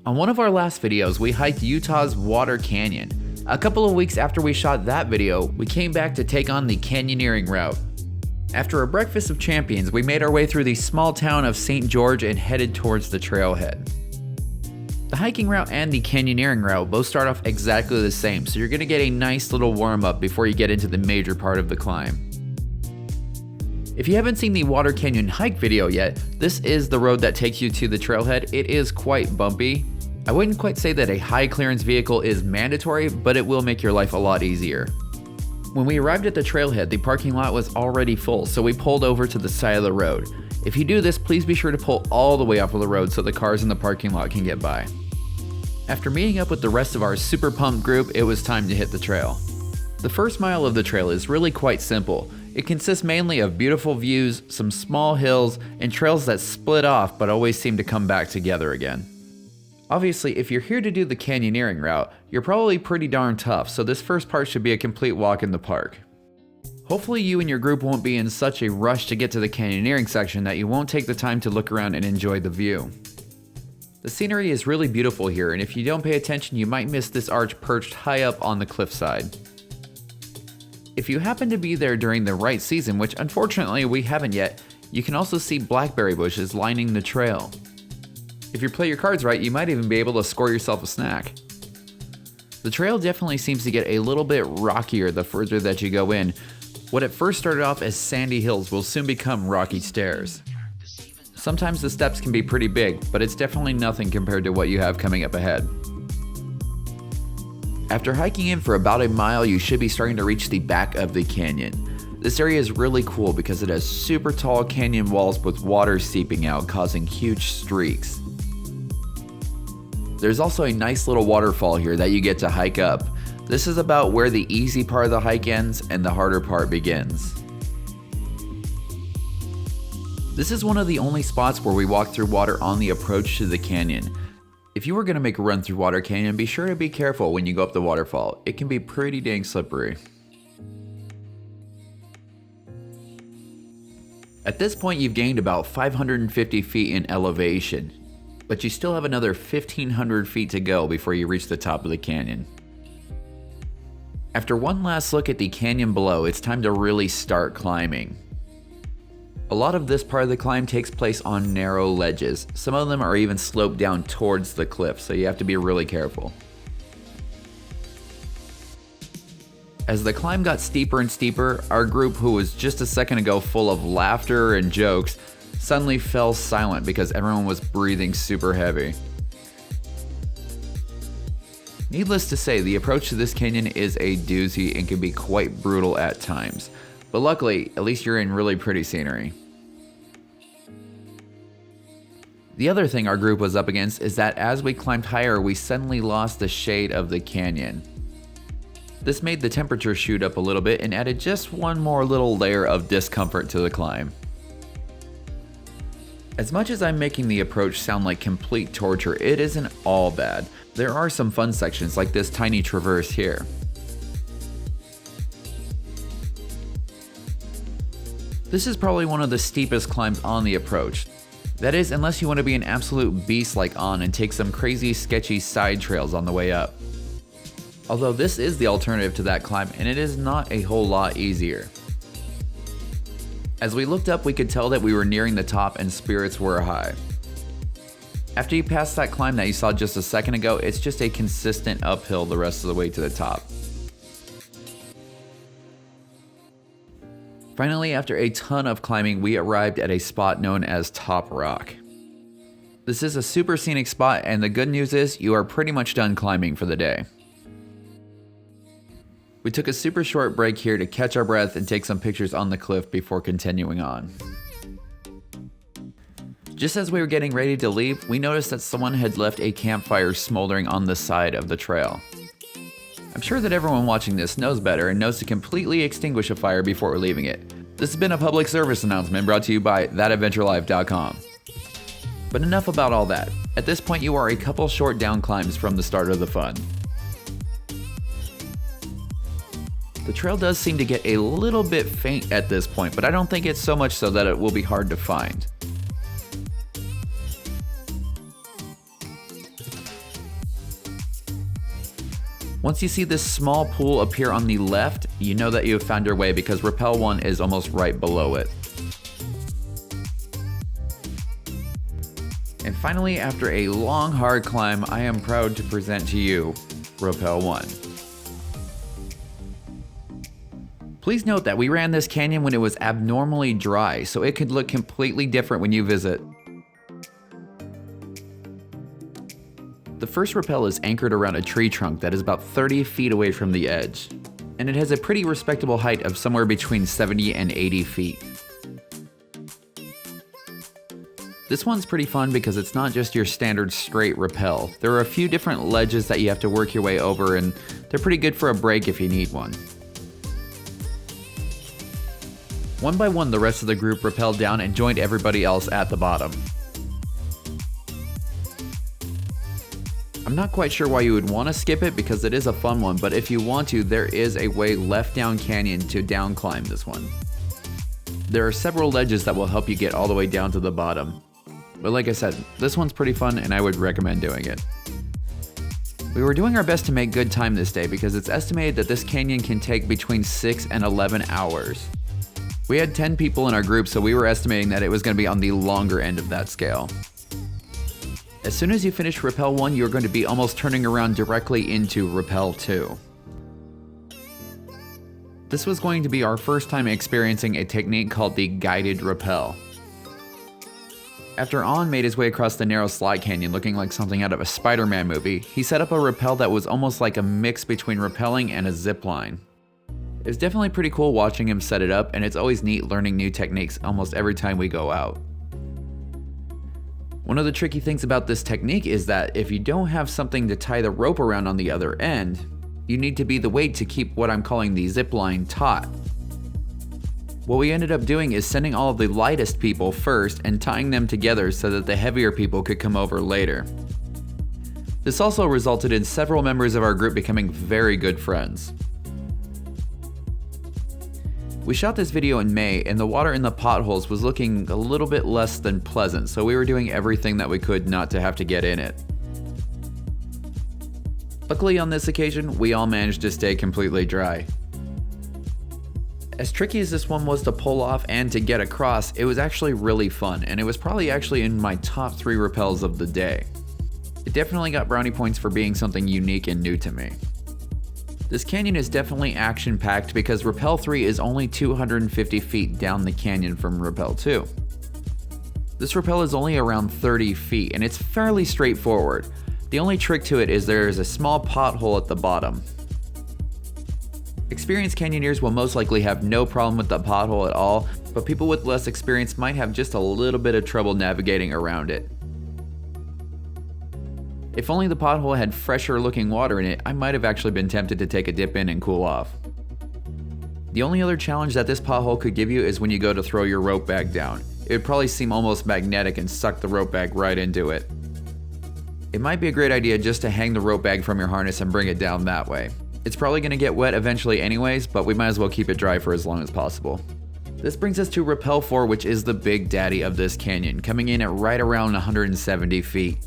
On one of our last videos, we hiked Utah's Water Canyon. A couple of weeks after we shot that video, we came back to take on the Canyoneering route. After a breakfast of champions, we made our way through the small town of St. George and headed towards the trailhead. The hiking route and the Canyoneering route both start off exactly the same, so you're going to get a nice little warm-up before you get into the major part of the climb. If you haven't seen the Water Canyon hike video yet, this is the road that takes you to the trailhead. It is quite bumpy. I wouldn't quite say that a high clearance vehicle is mandatory, but it will make your life a lot easier. When we arrived at the trailhead, the parking lot was already full, so we pulled over to the side of the road. If you do this, please be sure to pull all the way off of the road so the cars in the parking lot can get by. After meeting up with the rest of our super pumped group, it was time to hit the trail. The first mile of the trail is really quite simple. It consists mainly of beautiful views, some small hills, and trails that split off but always seem to come back together again. Obviously, if you're here to do the Canyoneering route, you're probably pretty darn tough, so this first part should be a complete walk in the park. Hopefully you and your group won't be in such a rush to get to the Canyoneering section that you won't take the time to look around and enjoy the view. The scenery is really beautiful here, and if you don't pay attention, you might miss this arch perched high up on the cliffside. If you happen to be there during the right season, which unfortunately we haven't yet, you can also see blackberry bushes lining the trail. If you play your cards right, you might even be able to score yourself a snack. The trail definitely seems to get a little bit rockier the further that you go in. What at first started off as sandy hills will soon become rocky stairs. Sometimes the steps can be pretty big, but it's definitely nothing compared to what you have coming up ahead. After hiking in for about a mile, you should be starting to reach the back of the canyon. This area is really cool because it has super tall canyon walls with water seeping out, causing huge streaks. There's also a nice little waterfall here that you get to hike up. This is about where the easy part of the hike ends and the harder part begins. This is one of the only spots where we walk through water on the approach to the canyon. If you were going to make a run through Water Canyon, be sure to be careful when you go up the waterfall. It can be pretty dang slippery. At this point, you've gained about 550 feet in elevation, but you still have another 1,500 feet to go before you reach the top of the canyon. After one last look at the canyon below, it's time to really start climbing. A lot of this part of the climb takes place on narrow ledges. Some of them are even sloped down towards the cliff, so you have to be really careful. As the climb got steeper and steeper, our group, who was just a second ago full of laughter and jokes, suddenly fell silent because everyone was breathing super heavy. Needless to say, the approach to this canyon is a doozy and can be quite brutal at times. But luckily, at least you're in really pretty scenery. The other thing our group was up against is that as we climbed higher, we suddenly lost the shade of the canyon. This made the temperature shoot up a little bit and added just one more little layer of discomfort to the climb. As much as I'm making the approach sound like complete torture, it isn't all bad. There are some fun sections like this tiny traverse here. This is probably one of the steepest climbs on the approach. That is, unless you want to be an absolute beast like On and take some crazy sketchy side trails on the way up. Although this is the alternative to that climb, and it is not a whole lot easier. As we looked up, we could tell that we were nearing the top and spirits were high. After you pass that climb that you saw just a second ago, it's just a consistent uphill the rest of the way to the top. Finally, after a ton of climbing, we arrived at a spot known as Top Rock. This is a super scenic spot, and the good news is you are pretty much done climbing for the day. We took a super short break here to catch our breath and take some pictures on the cliff before continuing on. Just as we were getting ready to leave, we noticed that someone had left a campfire smoldering on the side of the trail. I'm sure that everyone watching this knows better and knows to completely extinguish a fire before leaving it. This has been a public service announcement brought to you by 𝐷AtVentureLife.com. But enough about all that. At this point, you are a couple short down climbs from the start of the fun. The trail does seem to get a little bit faint at this point, but I don't think it's so much so that it will be hard to find. Once you see this small pool appear on the left, you know that you have found your way because Repel One is almost right below it. And finally, after a long hard climb, I am proud to present to you Repel One. Please note that we ran this canyon when it was abnormally dry, so it could look completely different when you visit. The first rappel is anchored around a tree trunk that is about 30 feet away from the edge, and it has a pretty respectable height of somewhere between 70 and 80 feet. This one's pretty fun because it's not just your standard straight rappel. There are a few different ledges that you have to work your way over, and they're pretty good for a break if you need one. One by one, the rest of the group rappelled down and joined everybody else at the bottom. I'm not quite sure why you would want to skip it because it is a fun one, but if you want to, there is a way left down canyon to down climb this one. There are several ledges that will help you get all the way down to the bottom. But like I said, this one's pretty fun and I would recommend doing it. We were doing our best to make good time this day because it's estimated that this canyon can take between 6 and 11 hours. We had 10 people in our group, so we were estimating that it was going to be on the longer end of that scale. As soon as you finish Repel 1, you're going to be almost turning around directly into Repel 2. This was going to be our first time experiencing a technique called the guided rappel. After On made his way across the narrow slide canyon looking like something out of a Spider-Man movie, he set up a rappel that was almost like a mix between rappelling and a zip line. It was definitely pretty cool watching him set it up, and it's always neat learning new techniques almost every time we go out. One of the tricky things about this technique is that if you don't have something to tie the rope around on the other end, you need to be the weight to keep what I'm calling the zip line taut. What we ended up doing is sending all of the lightest people first and tying them together so that the heavier people could come over later. This also resulted in several members of our group becoming very good friends. We shot this video in May and the water in the potholes was looking a little bit less than pleasant, so we were doing everything that we could not to have to get in it. Luckily on this occasion, we all managed to stay completely dry. As tricky as this one was to pull off and to get across, it was actually really fun, and it was probably actually in my top 3 rappels of the day. It definitely got brownie points for being something unique and new to me. This canyon is definitely action-packed because Repel 3 is only 250 feet down the canyon from Repel 2. This rappel is only around 30 feet and it's fairly straightforward. The only trick to it is there is a small pothole at the bottom. Experienced canyoneers will most likely have no problem with the pothole at all, but people with less experience might have just a little bit of trouble navigating around it. If only the pothole had fresher looking water in it, I might have actually been tempted to take a dip in and cool off. The only other challenge that this pothole could give you is when you go to throw your rope bag down. It would probably seem almost magnetic and suck the rope bag right into it. It might be a great idea just to hang the rope bag from your harness and bring it down that way. It's probably going to get wet eventually anyways, but we might as well keep it dry for as long as possible. This brings us to Repel 4, which is the big daddy of this canyon, coming in at right around 170 feet.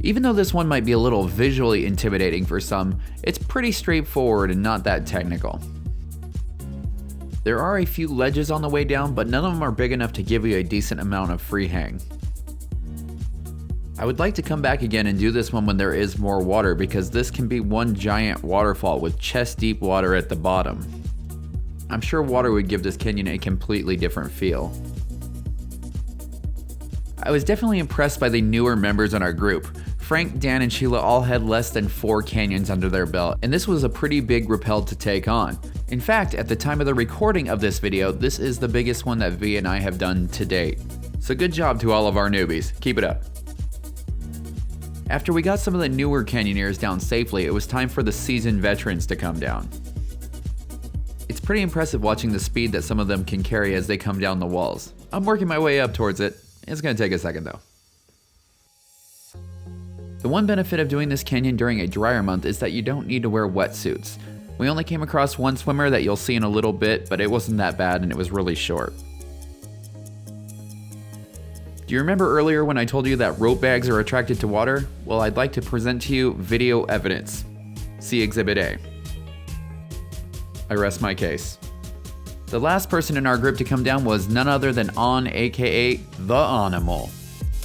Even though this one might be a little visually intimidating for some, it's pretty straightforward and not that technical. There are a few ledges on the way down, but none of them are big enough to give you a decent amount of free hang. I would like to come back again and do this one when there is more water because this can be one giant waterfall with chest deep water at the bottom. I'm sure water would give this canyon a completely different feel. I was definitely impressed by the newer members in our group. Frank, Dan, and Sheila all had less than 4 canyons under their belt, and this was a pretty big rappel to take on. In fact, at the time of the recording of this video, this is the biggest one that V and I have done to date. So good job to all of our newbies. Keep it up. After we got some of the newer canyoneers down safely, it was time for the seasoned veterans to come down. It's pretty impressive watching the speed that some of them can carry as they come down the walls. I'm working my way up towards it. It's gonna take a second though. The one benefit of doing this canyon during a drier month is that you don't need to wear wetsuits. We only came across one swimmer that you'll see in a little bit, but it wasn't that bad and it was really short. Do you remember earlier when I told you that rope bags are attracted to water? Well, I'd like to present to you video evidence. See Exhibit A. I rest my case. The last person in our group to come down was none other than On, aka The Animal.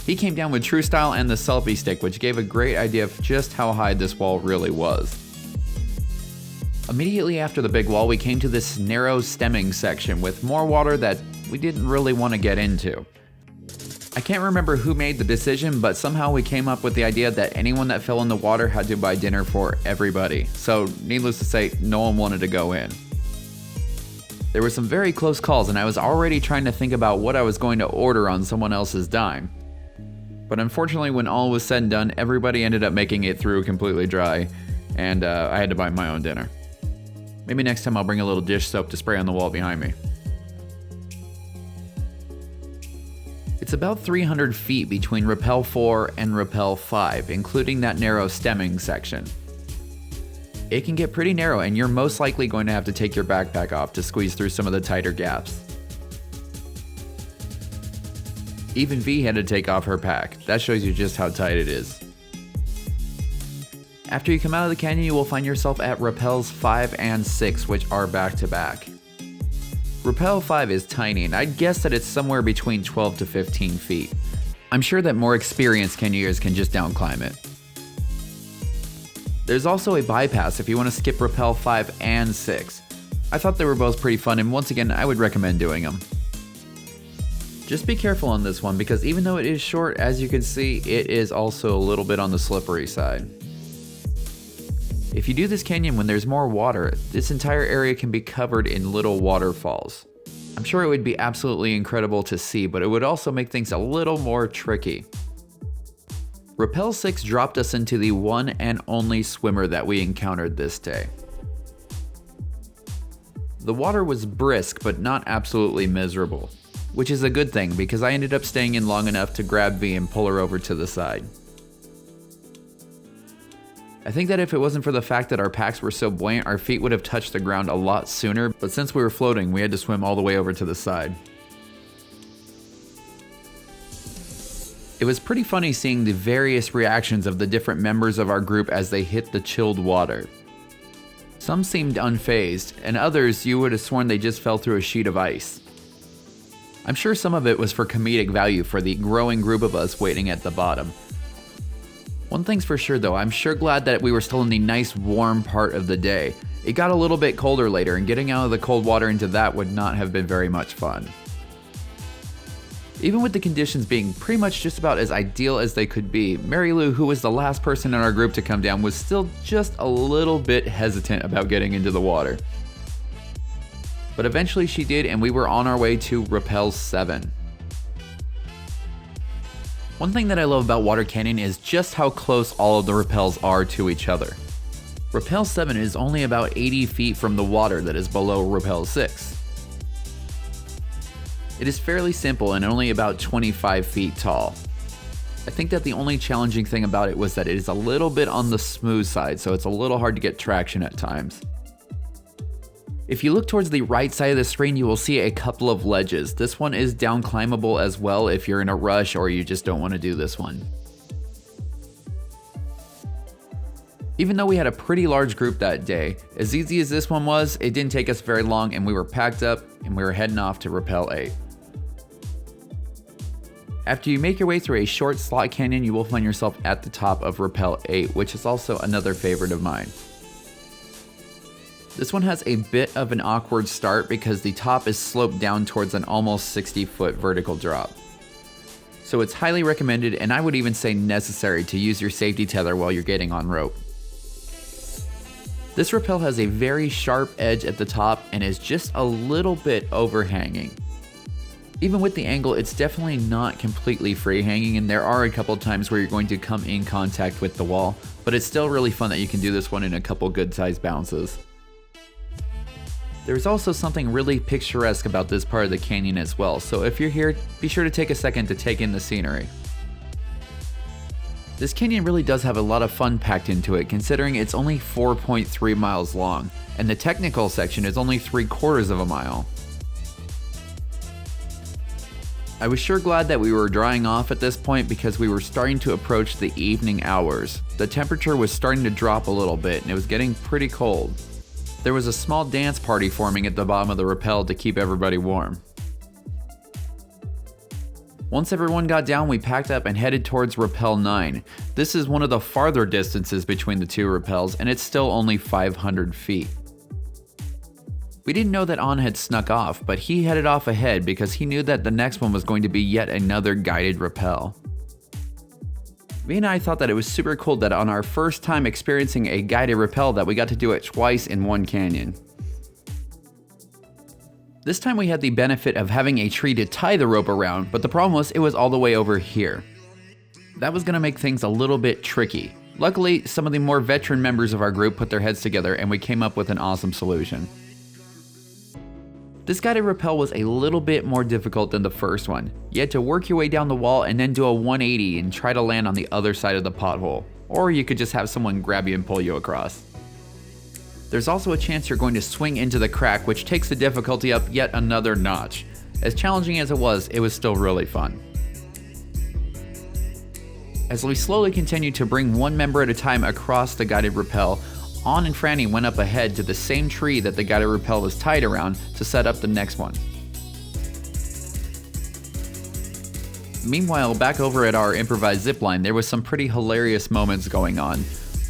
He came down with True Style and the selfie stick, which gave a great idea of just how high this wall really was. Immediately after the big wall, we came to this narrow stemming section with more water that we didn't really want to get into. I can't remember who made the decision, but somehow we came up with the idea that anyone that fell in the water had to buy dinner for everybody. So needless to say, no one wanted to go in. There were some very close calls, and I was already trying to think about what I was going to order on someone else's dime. But unfortunately, when all was said and done, everybody ended up making it through completely dry, and I had to buy my own dinner. Maybe next time I'll bring a little dish soap to spray on the wall behind me. It's about 300 feet between Repel 4 and Repel 5, including that narrow stemming section. It can get pretty narrow, and you're most likely going to have to take your backpack off to squeeze through some of the tighter gaps. Even V had to take off her pack. That shows you just how tight it is. After you come out of the canyon, you will find yourself at Repels 5 and 6, which are back to back. Repel 5 is tiny, and I'd guess that it's somewhere between 12 to 15 feet. I'm sure that more experienced canyoneers can just down climb it. There's also a bypass if you want to skip Repel 5 and 6. I thought they were both pretty fun, and once again, I would recommend doing them. Just be careful on this one, because even though it is short, as you can see, it is also a little bit on the slippery side. If you do this canyon when there's more water, this entire area can be covered in little waterfalls. I'm sure it would be absolutely incredible to see, but it would also make things a little more tricky. Repel 6 dropped us into the one and only swimmer that we encountered this day. The water was brisk, but not absolutely miserable, which is a good thing because I ended up staying in long enough to grab V and pull her over to the side. I think that if it wasn't for the fact that our packs were so buoyant, our feet would have touched the ground a lot sooner, but since we were floating, we had to swim all the way over to the side. It was pretty funny seeing the various reactions of the different members of our group as they hit the chilled water. Some seemed unfazed, and others you would have sworn they just fell through a sheet of ice. I'm sure some of it was for comedic value for the growing group of us waiting at the bottom. One thing's for sure though, I'm sure glad that we were still in the nice warm part of the day. It got a little bit colder later, and getting out of the cold water into that would not have been very much fun. Even with the conditions being pretty much just about as ideal as they could be, Mary Lou, who was the last person in our group to come down, was still just a little bit hesitant about getting into the water. But eventually she did, and we were on our way to Repel 7. One thing that I love about water canyon is just how close all of the repels are to each other. Repel 7 is only about 80 feet from the water that is below Repel 6. It is fairly simple and only about 25 feet tall. I think that the only challenging thing about it was that it is a little bit on the smooth side, so it's a little hard to get traction at times. If you look towards the right side of the screen, you will see a couple of ledges. This one is down climbable as well if you're in a rush or you just don't want to do this one. Even though we had a pretty large group that day, as easy as this one was, it didn't take us very long and we were packed up and we were heading off to Repel 8. After you make your way through a short slot canyon, you will find yourself at the top of Repel 8, which is also another favorite of mine. This one has a bit of an awkward start because the top is sloped down towards an almost 60-foot vertical drop. So it's highly recommended, and I would even say necessary, to use your safety tether while you're getting on rope. This rappel has a very sharp edge at the top and is just a little bit overhanging. Even with the angle, it's definitely not completely free hanging, and there are a couple times where you're going to come in contact with the wall, but it's still really fun that you can do this one in a couple good sized bounces. There's also something really picturesque about this part of the canyon as well, so if you're here, be sure to take a second to take in the scenery. This canyon really does have a lot of fun packed into it, considering it's only 4.3 miles long, and the technical section is only 3/4 of a mile. I was sure glad that we were drying off at this point because we were starting to approach the evening hours. The temperature was starting to drop a little bit and it was getting pretty cold. There was a small dance party forming at the bottom of the rappel to keep everybody warm. Once everyone got down, we packed up and headed towards Repel 9. This is one of the farther distances between the two rappels and it's still only 500 feet. We didn't know that An had snuck off, but he headed off ahead because he knew that the next one was going to be yet another guided rappel. Me and I thought that it was super cool that on our first time experiencing a guided rappel that we got to do it twice in one canyon. This time we had the benefit of having a tree to tie the rope around, but the problem was it was all the way over here. That was going to make things a little bit tricky. Luckily, some of the more veteran members of our group put their heads together and we came up with an awesome solution. This guided rappel was a little bit more difficult than the first one. You had to work your way down the wall and then do a 180 and try to land on the other side of the pothole. Or you could just have someone grab you and pull you across. There's also a chance you're going to swing into the crack, which takes the difficulty up yet another notch. As challenging as it was still really fun. As we slowly continued to bring one member at a time across the guided rappel, An and Franny went up ahead to the same tree that the guided rappel was tied around to set up the next one. Meanwhile, back over at our improvised zipline, there was some pretty hilarious moments going on.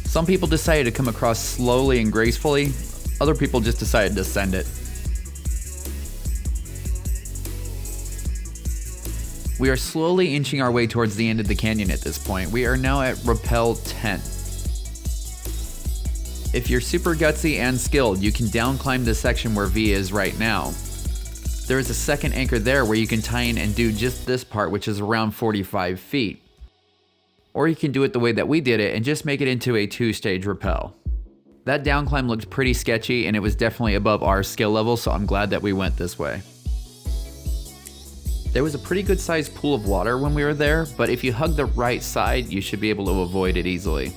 Some people decided to come across slowly and gracefully, other people just decided to send it. We are slowly inching our way towards the end of the canyon at this point. We are now at Repel 10. If you're super gutsy and skilled, you can down climb the section where V is right now. There is a second anchor there where you can tie in and do just this part, which is around 45 feet. Or you can do it the way that we did it and just make it into a 2-stage rappel. That down climb looked pretty sketchy and it was definitely above our skill level, so I'm glad that we went this way. There was a pretty good sized pool of water when we were there, but if you hug the right side, you should be able to avoid it easily.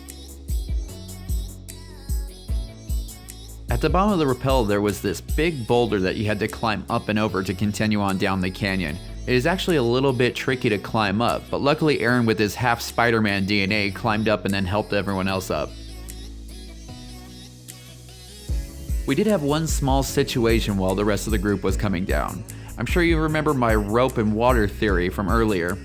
At the bottom of the rappel, there was this big boulder that you had to climb up and over to continue on down the canyon. It is actually a little bit tricky to climb up, but luckily Aaron with his half Spider-Man DNA climbed up and then helped everyone else up. We did have one small situation while the rest of the group was coming down. I'm sure you remember my rope and water theory from earlier.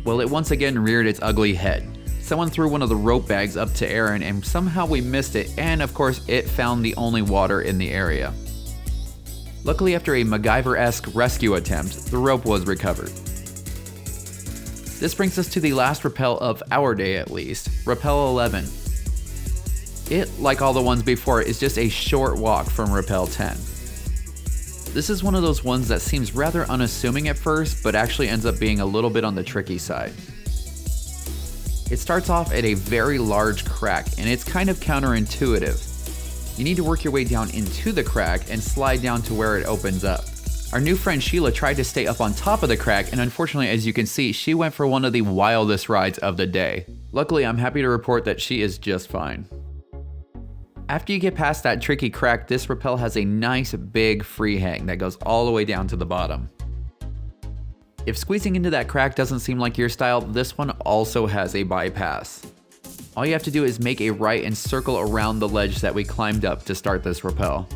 Well, it once again reared its ugly head. Someone threw one of the rope bags up to Aaron and somehow we missed it, and of course it found the only water in the area. Luckily, after a MacGyver-esque rescue attempt, the rope was recovered. This brings us to the last rappel of our day at least, Repel 11. It, like all the ones before, is just a short walk from Repel 10. This is one of those ones that seems rather unassuming at first, but actually ends up being a little bit on the tricky side. It starts off at a very large crack, and it's kind of counterintuitive. You need to work your way down into the crack and slide down to where it opens up. Our new friend Sheila tried to stay up on top of the crack, and unfortunately, as you can see, she went for one of the wildest rides of the day. Luckily, I'm happy to report that she is just fine. After you get past that tricky crack, this rappel has a nice big free hang that goes all the way down to the bottom. If squeezing into that crack doesn't seem like your style, this one also has a bypass. All you have to do is make a right and circle around the ledge that we climbed up to start this rappel.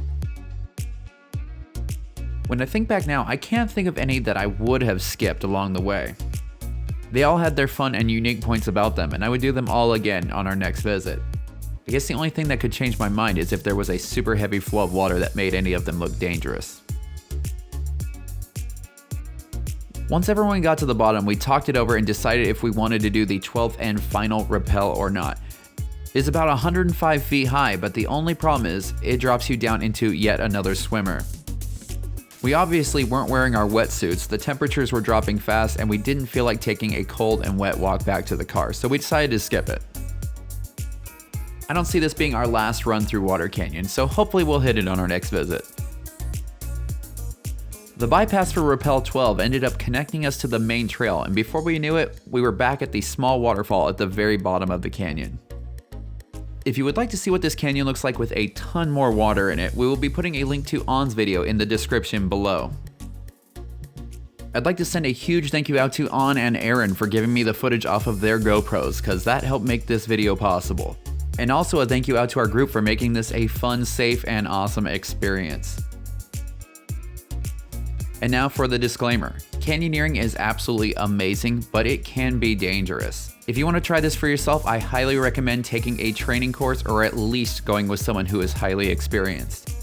When I think back now, I can't think of any that I would have skipped along the way. They all had their fun and unique points about them, and I would do them all again on our next visit. I guess the only thing that could change my mind is if there was a super heavy flow of water that made any of them look dangerous. Once everyone got to the bottom, we talked it over and decided if we wanted to do the 12th and final rappel or not. It's about 105 feet high, but the only problem is it drops you down into yet another swimmer. We obviously weren't wearing our wetsuits, the temperatures were dropping fast, and we didn't feel like taking a cold and wet walk back to the car, so we decided to skip it. I don't see this being our last run through Water Canyon, so hopefully we'll hit it on our next visit. The bypass for Repel 12 ended up connecting us to the main trail, and before we knew it, we were back at the small waterfall at the very bottom of the canyon. If you would like to see what this canyon looks like with a ton more water in it, we will be putting a link to An's video in the description below. I'd like to send a huge thank you out to An and Aaron for giving me the footage off of their GoPros, cause that helped make this video possible. And also a thank you out to our group for making this a fun, safe, and awesome experience. And now for the disclaimer. Canyoneering is absolutely amazing, but it can be dangerous. If you want to try this for yourself, I highly recommend taking a training course or at least going with someone who is highly experienced.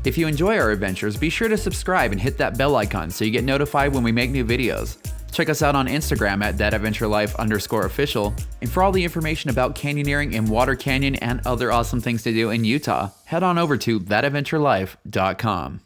If you enjoy our adventures, be sure to subscribe and hit that bell icon so you get notified when we make new videos. Check us out on Instagram at thatadventurelife_official. And for all the information about canyoneering in Water Canyon and other awesome things to do in Utah, head on over to thatadventurelife.com.